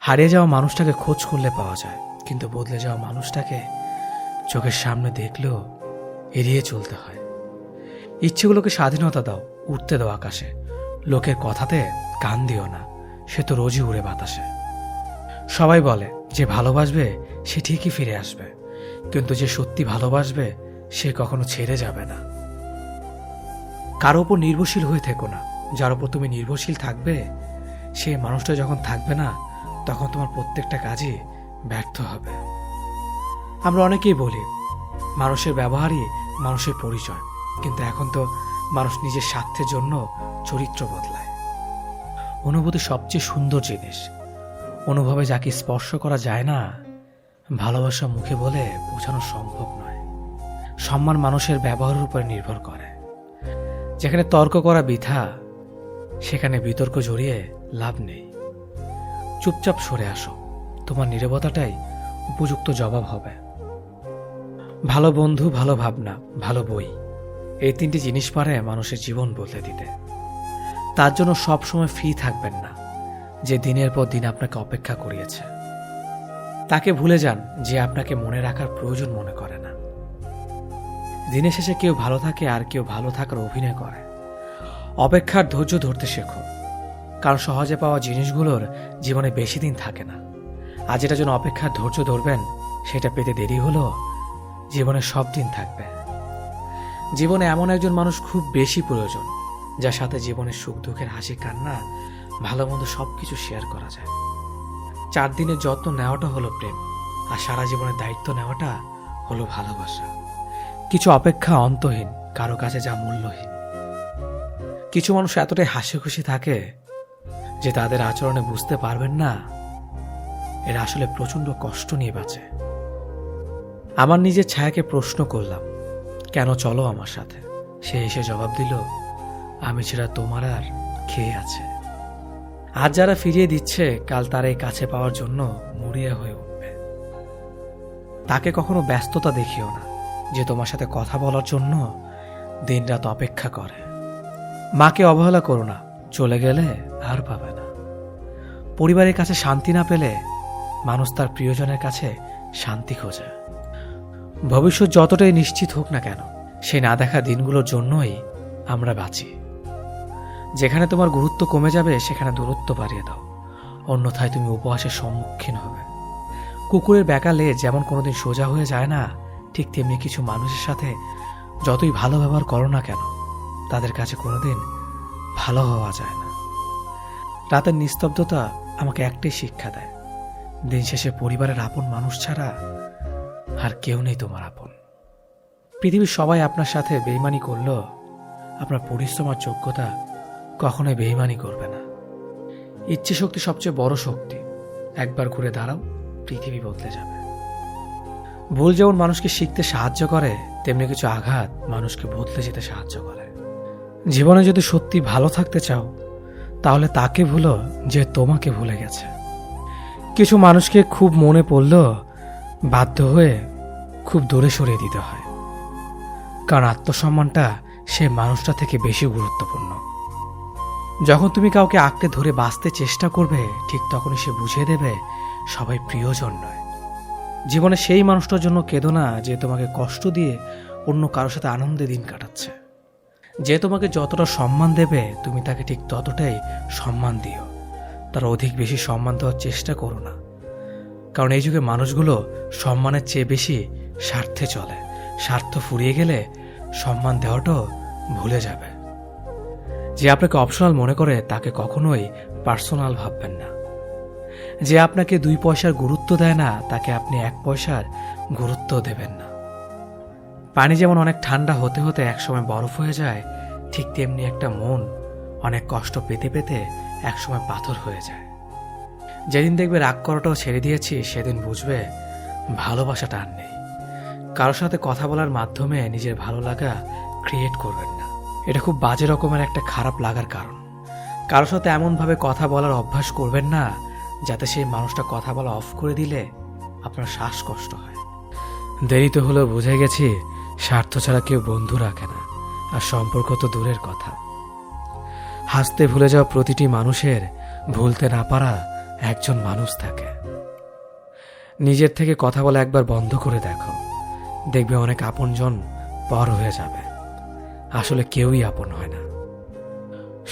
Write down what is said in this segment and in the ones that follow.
হারিয়ে যাওয়া মানুষটাকে খোঁজ করলে পাওয়া যায়, কিন্তু বদলে যাওয়া মানুষটাকে চোখের সামনে দেখলেও এড়িয়ে চলতে হয়। ইচ্ছেগুলোকে স্বাধীনতা দাও, উঠতে দাও আকাশে। লোকের কথাতে কান দিও না, সে তো রোজই উড়ে বাতাসে। সবাই বলে যে ভালোবাসবে সে ঠিকই ফিরে আসবে, কিন্তু যে সত্যি ভালোবাসবে সে কখনো ছেড়ে যাবে না। কারো উপর নির্ভরশীল হয়ে থেকো না। যার উপর তুমি নির্ভরশীল থাকবে সে মানুষটা যখন থাকবে না, তখন তোমার প্রত্যেকটা কাজই ব্যর্থ হবে। আমরা অনেকেই বলি মানুষের ব্যবহারই মানুষের পরিচয়, কিন্তু এখন তো মানুষ নিজের স্বার্থের জন্য চরিত্র বদলায়। অনুভূতি সবচেয়ে সুন্দর জিনিস। অনুভবে যাকে স্পর্শ করা যায় না, ভালোবাসা মুখে বলে বোঝানো সম্ভব নয়। সম্মান মানুষের ব্যবহারের উপরে নির্ভর করে। যেখানে তর্ক করা বৃথা, সেখানে বিতর্ক জড়িয়ে লাভ নেই। চুপচাপ সরে আসো, তোমার নীরবতাটাই উপযুক্ত জবাব হবে। ভালো বন্ধু, ভালো ভাবনা, ভালো বই, এই তিনটি জিনিস পারে মানুষের জীবন বদলে দিতে। তার জন্য সবসময় ফ্রি থাকবেন না যে দিনের পর দিন আপনাকে অপেক্ষা করিয়েছে। তাকে ভুলে যান যে আপনাকে মনে রাখার প্রয়োজন মনে করে না। দিনের শেষে কেউ ভালো থাকে আর কেউ ভালো থাকার অভিনয় করে। অপেক্ষার ধৈর্য ধরতে শেখো, কারণ সহজে পাওয়া জিনিসগুলোর জীবনে বেশি দিন থাকে না। আর যেটার জন্য অপেক্ষার ধৈর্য ধরবেন সেটা পেতে দেরি হলো জীবনে সব দিন থাকবে। জীবনে এমন একজন মানুষ খুব বেশি প্রয়োজন, যার সাথে জীবনের সুখ দুঃখের হাসি কান্না ভালো মন্দ সবকিছু শেয়ার করা যায়। 4 দিনের যত্ন নেওয়াটা হলো প্রেম, আর সারা জীবনের দায়িত্ব নেওয়াটা হলো ভালোবাসা। কিছু অপেক্ষা অন্তহীন, কারো কাছে যা মূল্যহীন। কিছু মানুষ এতটাই হাসি খুশি থাকে যে তাদের আচরণে বুঝতে পারবেন না এরা আসলে প্রচন্ড কষ্ট নিয়ে বাঁচে। আমার নিজের ছায়াকে প্রশ্ন করলাম, কেন চলো আমার সাথে? সে এসে জবাব দিল, আমি ছাড়া তোমার আর খেয়ে আছে। আজ যারা ফিরিয়ে দিচ্ছে, কাল তারাই কাছে পাওয়ার জন্য মরিয়া হয়ে উঠবে। তাকে কখনো ব্যস্ততা দেখিও না যে তোমার সাথে কথা বলার জন্য দিনরাত অপেক্ষা করে। মাকে অবহেলা করো না, চলে গেলে আর পাবে না। পরিবারের কাছে শান্তি না পেলে মানুষ তার প্রিয়জনের কাছে শান্তি খোঁজে। ভবিষ্যৎ যতটাই নিশ্চিত হোক না কেন, সেই না দেখা দিনগুলোর জন্যই আমরা বাঁচি। যেখানে তোমার গুরুত্ব কমে যাবে সেখানে দূরত্ব বাড়িয়ে দাও, অন্যথায় তুমি উপহাসের সম্মুখীন হবে। কুকুরের বেঁকা লেজ যেমন কোনোদিন সোজা হয়ে যায় না, ঠিক তেমনি কিছু মানুষের সাথে যতই ভালো ব্যবহার করো না কেন, তাদের কাছে কোনোদিন ভালো হওয়া যায় না। রাতের নিস্তব্ধতা আমাকে একটাই শিক্ষা দেয়, দিন শেষে পরিবারের আপন মানুষ ছাড়া আর কেউ নেই তোমার আপন। পৃথিবীর সবাই আপনার সাথে বেইমানি করলো, আপনার পরিশ্রম আর যোগ্যতা কখনোই বেইমানি করবে না। ইচ্ছে শক্তি সবচেয়ে বড় শক্তি। একবার ঘুরে দাঁড়াও, পৃথিবী বদলে যাবে। ভুল যেমন মানুষকে শিখতে সাহায্য করে, তেমনি কিছু আঘাত মানুষকে বদলে যেতে সাহায্য করে। জীবনে যদি সত্যি ভালো থাকতে চাও, তাহলে তাকে ভুলো যে তোমাকে ভুলে গেছে। কিছু মানুষকে খুব মনে পড়লেও বাধ্য হয়ে খুব দূরে সরিয়ে দিতে হয়, কারণ আত্মসম্মানটা সে মানুষটা থেকে বেশি গুরুত্বপূর্ণ। যখন তুমি কাউকে আঁকড়ে ধরে বাঁচতে চেষ্টা করবে, ঠিক তখনই সে বুঝিয়ে দেবে সবাই প্রিয়জন নয়। জীবনে সেই মানুষটার জন্য কেঁদো না যে তোমাকে কষ্ট দিয়ে অন্য কারোর সাথে আনন্দে দিন কাটাচ্ছে। যে তোমাকে যতটা সম্মান দেবে, তুমি তাকে ঠিক ততটাই সম্মান দিও, তার অধিক বেশি সম্মান দেওয়ার চেষ্টা করো না। কারণ এই যুগে মানুষগুলো সম্মানের চেয়ে বেশি স্বার্থে চলে। স্বার্থ ফুরিয়ে গেলে সম্মান দেওয়াটাও ভুলে যাবে। যে আপনাকে অপশনাল মনে করে তাকে কখনোই পার্সোনাল ভাববেন না। যে আপনাকে 2 পয়সার গুরুত্ব দেয় না, তাকে আপনি 1 পয়সার গুরুত্ব দেবেন না। পানি যেমন অনেক ঠান্ডা হতে হতে একসময় বরফ হয়ে যায়, ঠিক তেমনি একটা মন অনেক কষ্ট পেতে পেতে একসময় পাথর হয়ে যায়। যেদিন দেখবে রাগ করাটাও ছেড়ে দিয়েছি, সেদিন বুঝবে ভালোবাসাটা আর নেই। কারোর সাথে কথা বলার মাধ্যমে নিজের ভালো লাগা ক্রিয়েট করবেন না, এটা খুব বাজে রকমের একটা খারাপ লাগার কারণ। কারোর সাথে এমনভাবে কথা বলার অভ্যাস করবেন না যাতে সেই মানুষটা কথা বলা অফ করে দিলে আপনার শ্বাসকষ্ট হয়। দেরিতে হলেও বুঝে গেছি স্বার্থ ছাড়া কেউ বন্ধু রাখে না, আর সম্পর্ক তো দূরের কথা। হাসতে ভুলে যাওয়া প্রতিটি মানুষের ভুলতে না পারা একজন মানুষ থাকে। নিজের থেকে কথা বলা একবার বন্ধ করে দেখো, দেখবে অনেক আপনজন পর হয়ে যাবে। আসলে কেউই আপন হয় না।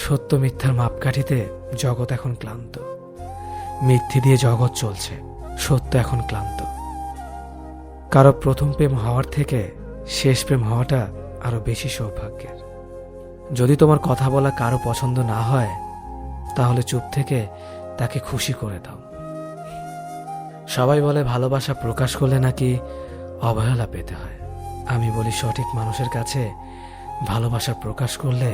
সত্য মিথ্যার মাপকাঠিতে জগৎ এখন ক্লান্ত। মিথ্যে দিয়ে জগৎ চলছে, সত্য এখন ক্লান্ত। কারো প্রথম প্রেম হওয়ার থেকে শেষ প্রেম হওয়াটা আরো বেশি সৌভাগ্যের। যদি তোমার কথা বলা কারো পছন্দ না হয়, তাহলে চুপ থেকে তাকে খুশি করে দাও। সবাই বলে ভালোবাসা প্রকাশ করলে নাকি অবহেলা পেতে হয়। আমি বলি সঠিক মানুষের কাছে ভালোবাসা প্রকাশ করলে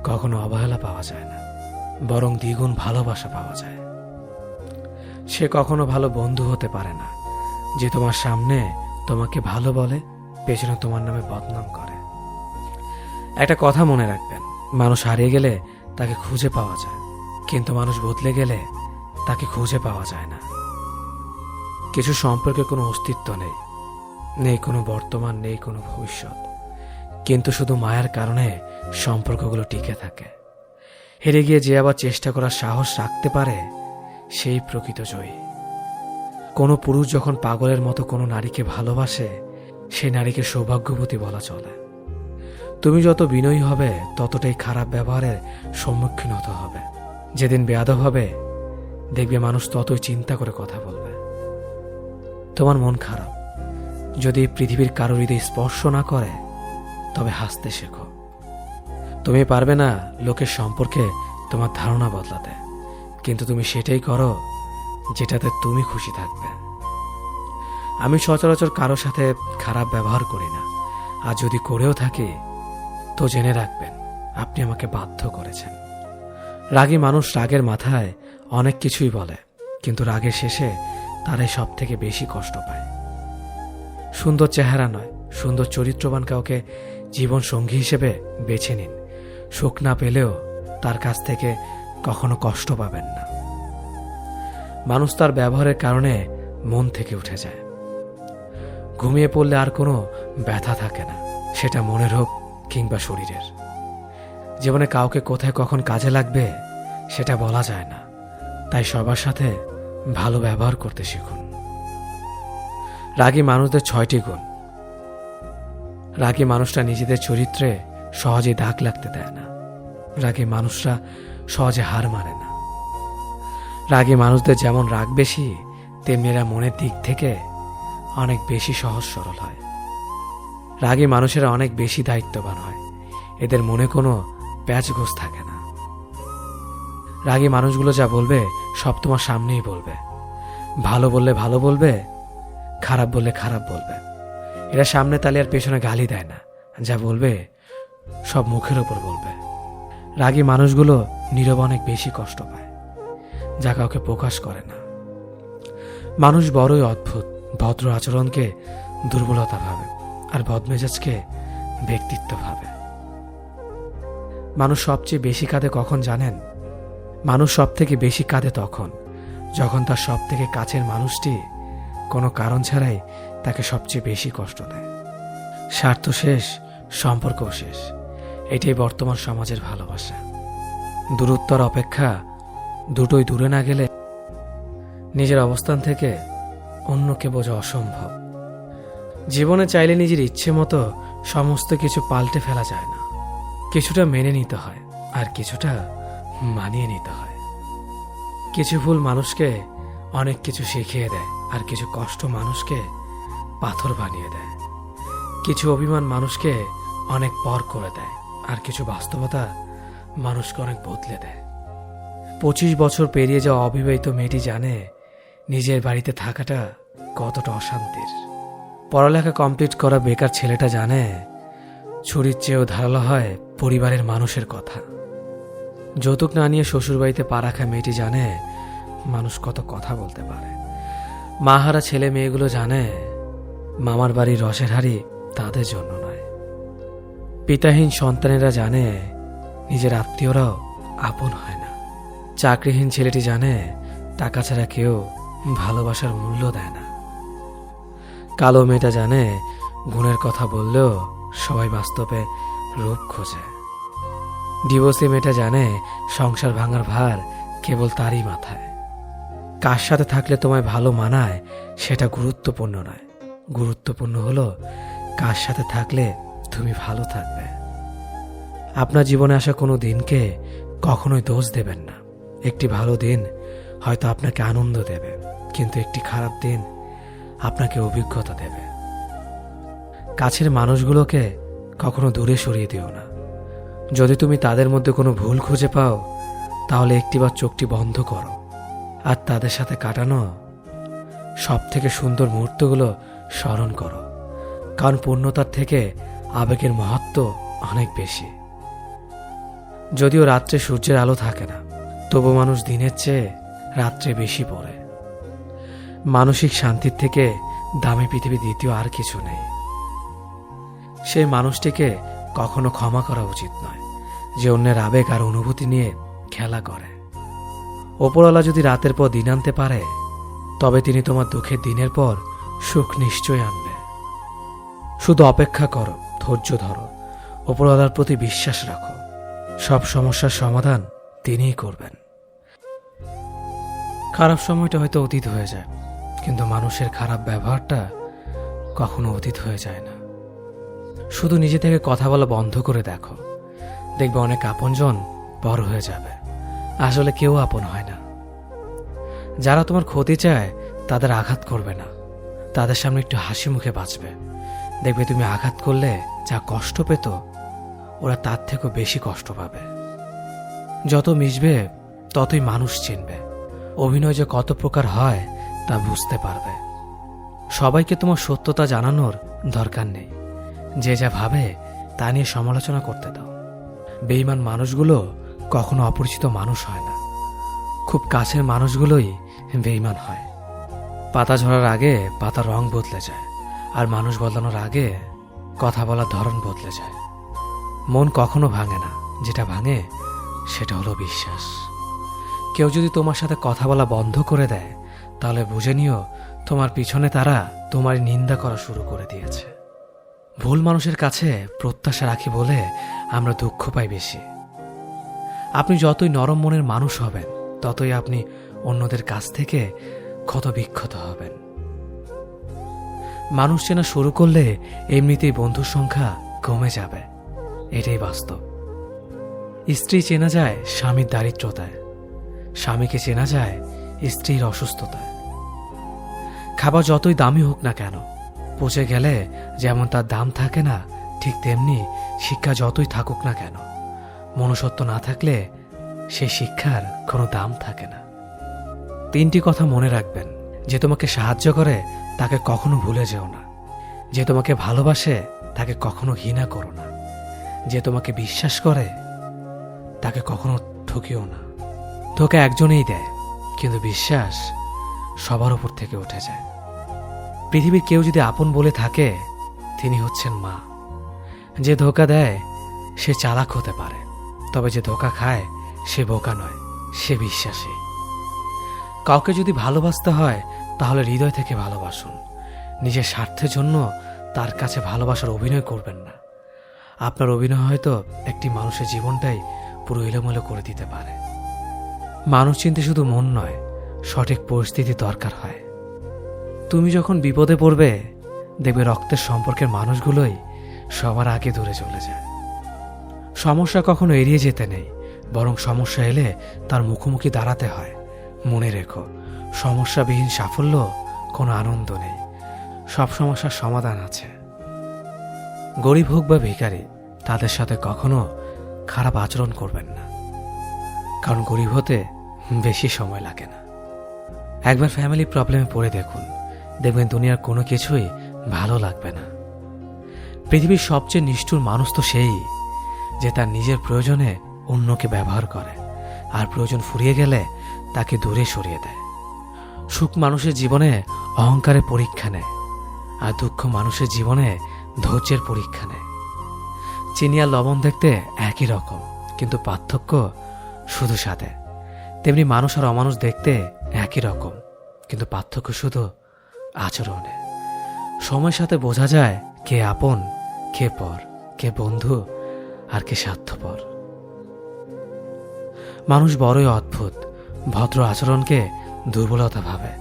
কখনো অবহেলা পাওয়া যায় না, বরং দ্বিগুণ ভালোবাসা পাওয়া যায়। সে কখনো ভালো বন্ধু হতে পারে না যে তোমার সামনে তোমাকে ভালো বলে, পেছনে তোমার নামে বদনাম করে। একটা কথা মনে রাখবেন, মানুষ হারিয়ে গেলে তাকে খুঁজে পাওয়া যায়, কিন্তু মানুষ বদলে গেলে তাকে খুঁজে পাওয়া যায় না। কিছু সম্পর্কে কোনো অস্তিত্ব নেই, নেই কোনো বর্তমান, নেই কোনো ভবিষ্যৎ, কিন্তু শুধু মায়ার কারণে সম্পর্কগুলো টিকে থাকে। হেরে গিয়ে যে আবার চেষ্টা করার সাহস রাখতে পারে, সেই প্রকৃত জয়ী। কোনো পুরুষ যখন পাগলের মতো কোনো নারীকে ভালোবাসে, সেই নারীকে সৌভাগ্যবতী বলা চলে। তুমি যত বিনয়ী হবে, ততটাই খারাপ ব্যবহারের সম্মুখীন হতে হবে। যেদিন বেয়াদব হবে, দেখবে মানুষ ততই চিন্তা করে কথা বলবে। তোমার মন খারাপ, যদি পৃথিবীর কারো হৃদয় স্পর্শ না করে, তবে হাসতে শেখো। তুমি পারবে না লোকের সম্পর্কে তোমার ধারণা বদলাতে, কিন্তু তুমি সেটাই করো যেটাতে তুমি খুশি থাকবে। আমি সচরাচর কারো সাথে খারাপ ব্যবহার করি না, আর যদি করেও থাকি তো জেনে রাখবেন আপনি আমাকে বাধ্য করেছেন। রাগী মানুষ রাগের মাথায় অনেক কিছুই বলে, কিন্তু রাগের শেষে তারাই সব থেকে বেশি কষ্ট পায়। সুন্দর চেহারা নয়, সুন্দর চরিত্রবান কাউকে জীবন সঙ্গী হিসেবে বেছে নিন। সুখ না পেলেও তার কাছ থেকে কখনো কষ্ট পাবেন না। মানুষ তার ব্যবহারের কারণে মন থেকে উঠে যায়। ঘুমিয়ে পড়লে আর কোনো ব্যথা থাকে না, সেটা মনের হোক কিংবা শরীরের। জীবনে কাউকে কোথায় কখন কাজে লাগবে সেটা বলা যায় না, তাই সবার সাথে ভালো ব্যবহার করতে শিখুন। রাগী মানুষদের 6টি গুণ। রাগী মানুষরা নিজেদের চরিত্রে সহজে দাগ লাগতে দেয় না। রাগী মানুষরা সহজে হার মানে না। রাগী মানুষদের যেমন রাগ বেশি, তেমনি এরা মনের দিক থেকে অনেক বেশি সহজ সরল হয়। রাগী মানুষেরা অনেক বেশি দায়িত্ববান হয়, এদের মনে কোনো প্যাচগোছ থাকে না। রাগী মানুষগুলো যা বলবে সব তোমার সামনেই বলবে। ভালো বললে ভালো বলবে, খারাপ বললে খারাপ বলবে। এরা সামনে তালে আর পেছনে গালি দেয় না, যা বলবে সব মুখের ওপর বলবে। রাগী মানুষগুলো নীরবে অনেক বেশি কষ্ট পায়, যা কাউকে প্রকাশ করে না। মানুষ বড়ই অদ্ভুত, ভদ্র আচরণকে দুর্বলতা ভাবে, আর বদমেজাজকে ব্যক্তিত্ব ভাবে। মানুষ সবচেয়ে বেশি কাঁদে কখন জানেন? মানুষ সব থেকে বেশি কাঁদে তখন যখন তার সব থেকে কাছের মানুষটি কোনো কারণ ছাড়াই তাকে সবচেয়ে বেশি কষ্ট দেয়। স্বার্থ শেষ, সম্পর্কও শেষ, এটাই বর্তমান সমাজের ভালোবাসা। দূরত্বর অপেক্ষা দুটোই দূরে না গেলে নিজের অবস্থান থেকে অন্যকে বোঝা অসম্ভব। জীবনে চাইলে নিজের ইচ্ছে মতো সমস্ত কিছু পাল্টে ফেলা যায় না। কিছুটা মেনে নিতে হয়, আর কিছুটা মানিয়ে নিতে হয়। কিছু ভুল মানুষকে অনেক কিছু শিখিয়ে দেয়, আর কিছু কষ্ট মানুষকে পাথর বানিয়ে দেয়। কিছু অভিমান মানুষকে অনেক পর করে দেয়, আর কিছু বাস্তবতা মানুষকে অনেক বদলে দেয়। 25 বছর পেরিয়ে যাওয়া অবিবাহিত মেয়েটি জানে নিজের বাড়িতে থাকাটা কতটা অশান্তির। পড়ালেখা কমপ্লিট করা বেকার ছেলেটা জানে ছুরির চেয়েও ধারালো হয় পরিবারের মানুষের কথা। যৌতুক না নিয়ে শ্বশুরবাড়িতে পা রাখা মেয়েটি জানে মানুষ কত কথা বলতে পারে। মাহারা ছেলে মেয়েগুলো জানে মামার বাড়ির রসের হাড়ি তাদের জন্য নয়। পিতাহীন সন্তানেরা জানে নিজের আত্মীয়রাও আপন হয় না। চাকরিহীন ছেলেটি জানে টাকা ছাড়া কেউ ভালোবাসার মূল্য দেয় না। কালো মেয়েটা জানে গুণের কথা বললেও সবাই বাস্তবে রূপ খোঁজে। ডিভোর্সি মেয়েটা জানে সংসার ভাঙার ভার কেবল তারই মাথায়। কার সাথে থাকলে তোমায় ভালো মানায় সেটা গুরুত্বপূর্ণ নয়, গুরুত্বপূর্ণ হলো কার সাথে থাকলে তুমি ভালো থাকবে। আপনার জীবনে আসা কোনো দিনকে কখনোই দোষ দেবেন না। একটি ভালো দিন হয়তো আপনাকে আনন্দ দেবে, কিন্তু একটি খারাপ দিন আপনাকে অভিজ্ঞতা দেবে। কাছের মানুষগুলোকে কখনো দূরে সরিয়ে দিও না। যদি তুমি তাদের মধ্যে কোনো ভুল খুঁজে পাও, তাহলে একটিবার চোখটি বন্ধ করো আর তাদের সাথে কাটানো সব থেকে সুন্দর মুহূর্তগুলো স্মরণ করো। কারণ পূর্ণতার থেকে আবেগের মহত্ব অনেক বেশি। যদিও রাত্রে সূর্যের আলো থাকে না, তবু মানুষ দিনের চেয়ে রাত্রে বেশি পড়ে। মানসিক শান্তির থেকে দামি পৃথিবী দ্বিতীয় আর কিছু নেই। সেই মানুষটিকে কখনো ক্ষমা করা উচিত নয় যে অন্যের আবেগ আর অনুভূতি নিয়ে খেলা করে। ওপরওয়ালা যদি রাতের পর দিন আনতে পারে, তবে তিনি তোমার দুঃখের দিনের পর সুখ নিশ্চয় আনবে। শুধু অপেক্ষা করো, ধৈর্য ধরো, ওপরওয়ালার প্রতি বিশ্বাস রাখো। সব সমস্যার সমাধান তিনিই করবেন। খারাপ সময়টা হয়তো অতীত হয়ে যায়, কিন্তু মানুষের খারাপ ব্যবহারটা কখনো অতীত হয়ে যায় না। শুধু নিজে থেকে কথা বলা বন্ধ করে দেখো, দেখবে অনেক আপনজন বড় হয়ে যাবে। আসলে কেউ আপন হয় না। যারা তোমার ক্ষতি চায় তাদের আঘাত করবে না, তাদের সামনে একটু হাসি মুখে বাঁচবে। দেখবে তুমি আঘাত করলে যা কষ্ট পেত, ওরা তার থেকেও বেশি কষ্ট পাবে। যত মিশবে ততই মানুষ চিনবে। অভিনয় যে কত প্রকার হয় তা বুঝতে পারবে। সবাইকে তোমার সত্যতা জানানোর দরকার নেই। যে যা ভাবে তা নিয়ে সমালোচনা করতে দাও। বেঈমান মানুষগুলো কখনো অপরিচিত মানুষ হয় না। খুব কাছের মানুষগুলোই বেঈমান হয়। পাতা ঝরার আগে পাতার রং বদলে যায়, আর মানুষ বদলানোর আগে কথা বলার ধরন বদলে যায়। মন কখনো ভাঙে না, যেটা ভাঙে সেটা হলো বিশ্বাস। কেউ যদি তোমার সাথে কথা বলা বন্ধ করে দেয়, তাহলে বুঝে নিও তোমার পিছনে তারা তোমার নিন্দা করা শুরু করে দিয়েছে। ভুল মানুষের কাছে প্রত্যাশা রাখি বলে আমরা দুঃখ পাই বেশি। আপনি যতই নরম মনের মানুষ হবেন, ততই আপনি অন্যদের কাছ থেকে ক্ষত বিক্ষত হবেন। মানুষ চেনা শুরু করলে এমনিতেই বন্ধুর সংখ্যা কমে যাবে, এটাই বাস্তব। স্ত্রী চেনা যায় স্বামীর দারিদ্রতায়, স্বামীকে চেনা যায় স্ত্রীর অসুস্থতায়। খাবার যতই দামি হোক না কেন, পচে গেলে যেমন তার দাম থাকে না, ঠিক তেমনি শিক্ষা যতই থাকুক না কেন, মনুষ্যত্ব না থাকলে সেই শিক্ষার কোনো দাম থাকে না। 3টি কথা মনে রাখবেন। যে তোমাকে সাহায্য করে তাকে কখনো ভুলে যেও না। যে তোমাকে ভালোবাসে তাকে কখনো ঘৃণা করো না। যে তোমাকে বিশ্বাস করে তাকে কখনো ঠকিও না। ধোঁকা একজনেই দেয়, কিন্তু বিশ্বাস সবার উপর থেকে উঠে যায়। পৃথিবীর কেউ যদি আপন বলে থাকে, তিনি হচ্ছেন মা। যে ধোঁকা দেয় সে চালাক হতে পারে, তবে যে ধোঁকা খায় সে বোকা নয়, সে বিশ্বাসী। কাউকে যদি ভালোবাসতে হয় তাহলে হৃদয় থেকে ভালোবাসুন। নিজের স্বার্থের জন্য তার কাছে ভালোবাসার অভিনয় করবেন না। আপনার অভিনয় হয়তো একটি মানুষের জীবনটাই পুরো এলোমেলো করে দিতে পারে। মানুষ চিনতে শুধু মন নয়, সঠিক পরিস্থিতি দরকার হয়। তুমি যখন বিপদে পড়বে, দেখবে রক্তের সম্পর্কের মানুষগুলোই সবার আগে দূরে চলে যায়। সমস্যা কখনো এড়িয়ে যেতে নেই, বরং সমস্যা এলে তার মুখোমুখি দাঁড়াতে হয়। মনে রেখো, সমস্যাবিহীন সাফল্য কোনো আনন্দ নেই। সব সমস্যার সমাধান আছে। গরিব হোক বা ভিখারি, তাদের সাথে কখনো খারাপ আচরণ করবেন না, কারণ গরিব হতে বেশি সময় লাগে না। একবার ফ্যামিলি প্রবলেমে পড়ে দেখুন, দেখবেন দুনিয়ার কোনো কিছুই ভালো লাগবে না। পৃথিবীর সবচেয়ে নিষ্ঠুর মানুষ তো সেই, যে তার নিজের প্রয়োজনে অন্যকে ব্যবহার করে, আর প্রয়োজন ফুরিয়ে গেলে তাকে দূরে সরিয়ে দেয়। সুখ মানুষের জীবনে অহংকারের পরীক্ষা নেয়, আর দুঃখ মানুষের জীবনে ধৈর্যের পরীক্ষা নেয়। চিনি আর লবণ দেখতে একই রকম, কিন্তু পার্থক্য শুধু স্বাদে। তেমনি মানুষ আর অমানুষ দেখতে একই রকম, কিন্তু পার্থক্য শুধু আচরণে। সময়ের সাথে বোঝা যায় কে আপন, কে পর, কে বন্ধু আর কে স্বার্থপর। মানুষ বড়ই অদ্ভুত। ভদ্র আচরণকে দুর্বলতা ভাবে,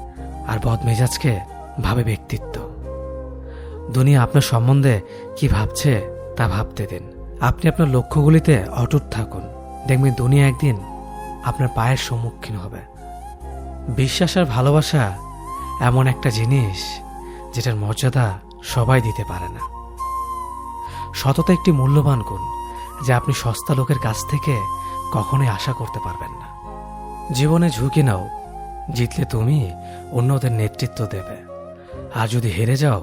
আর বদমেজাজকে ভাবে ব্যক্তিত্ব। দুনিয়া আপনার সম্বন্ধে কি ভাবছে তা ভাবতে দিন। আপনি আপনার লক্ষ্যগুলিতে অটুট থাকুন, দেখবেন দুনিয়া একদিন আপনার পায়ের সম্মুখীন হবে। বিশ্বাস আর ভালোবাসা এমন একটা জিনিস যেটার মর্যাদা সবাই দিতে পারে না। সততা একটি মূল্যবান গুণ যা আপনি সস্তা লোকের কাছ থেকে কখনোই আশা করতে পারবেন না। জীবনে ঝুঁকি নাও, জিতলে তুমি অন্যদের নেতৃত্ব দেবে, আর যদি হেরে যাও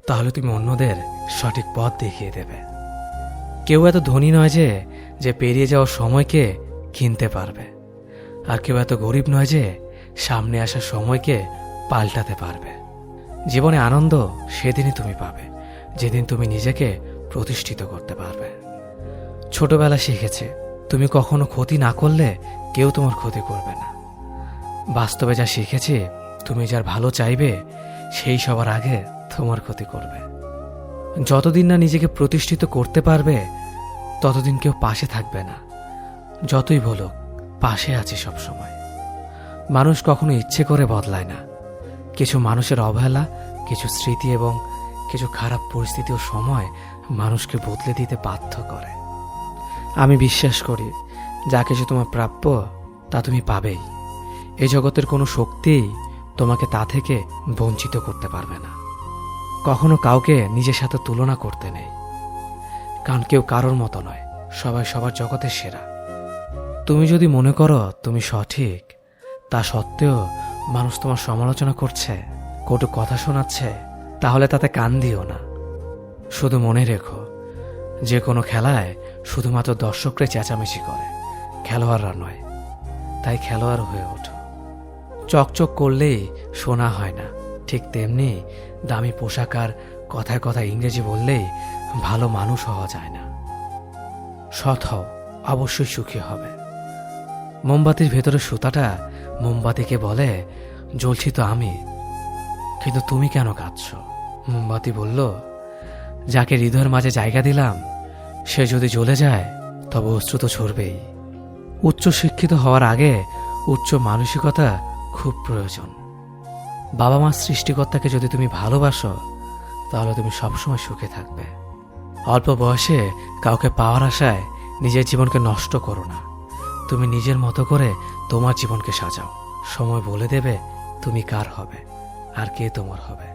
তাহলে তুমি অন্যদের সঠিক পথ দেখিয়ে দেবে। কেউ এত ধনী নয় যে পেরিয়ে যাওয়ার সময়কে কিনতে পারবে, আর কেউ এত গরিব নয় যে সামনে আসা সময়কে পাল্টাতে পারবে। জীবনে আনন্দ সেদিনই তুমি পাবে যেদিন তুমি নিজেকে প্রতিষ্ঠিত করতে পারবে। ছোটবেলা শিখেছে, তুমি কখনো ক্ষতি না করলে কেউ তোমার ক্ষতি করবে না। বাস্তবে যা শিখেছি, তুমি যার ভালো চাইবে সেই সবার আগে তোমার ক্ষতি করবে। যতদিন না নিজেকে প্রতিষ্ঠিত করতে পারবে ততদিন কেউ পাশে থাকবে না। যতই বলুক, পাশে আছি সবসময়। মানুষ কখনো ইচ্ছে করে বদলায় না। কিছু মানুষের অবহেলা, কিছু স্মৃতি এবং কিছু খারাপ পরিস্থিতি ও সময় মানুষকে বদলে দিতে বাধ্য করে। আমি বিশ্বাস করি, যা কিছু তোমার প্রাপ্য তা তুমি পাবেই। এই জগতের কোনো শক্তিই তোমাকে তা থেকে বঞ্চিত করতে পারবে না। কখনো কাউকে নিজের সাথে তুলনা করতে নেই, কারণ কেউ কারোর মতো নয়, সবাই সবার জগতের সেরা। তুমি যদি মনে করো তুমি সঠিক, তা সত্ত্বেও মানুষ তোমার সমালোচনা করছে, কটু কথা শোনাচ্ছে, তাহলে তাতে কান দিও না। শুধু মনে রেখো, যে কোনো খেলায় শুধুমাত্র দর্শকরা চেঁচামেচি করে, খেলোয়াড়রা নয়। তাই খেলোয়াড় হয়ে ওঠো। চকচক করলেই শোনা হয় না, ঠিক তেমনি দামি পোশাক আর কথায় কথায় ইংরেজি বললেই ভালো মানুষ হওয়া যায় না। সৎ হও, অবশ্যই সুখী হবে। মোমবাতির ভেতরে সুতাটা মোমবাতিকে বলে, জ্বলছি তো আমি, কিন্তু তুমি কেন কাঁদছ? মোমবাতি বলল, যাকে হৃদয়ের মাঝে জায়গা দিলাম সে যদি জ্বলে যায় তবে অশ্রু তো ঝরবেই। উচ্চ শিক্ষিত হওয়ার আগে উচ্চ মানসিকতা খুব প্রয়োজন। বাবা মার সৃষ্টিকর্তাকে যদি তুমি ভালোবাসো তাহলে তুমি সবসময় সুখে থাকবে। অল্প বয়সে কাউকে পাওয়ার আশায় নিজের জীবনকে নষ্ট করো না। তুমি নিজের মতো করে তোমার জীবনকে সাজাও। সময় বলে দেবে তুমি কার হবে আর কে তোমার হবে।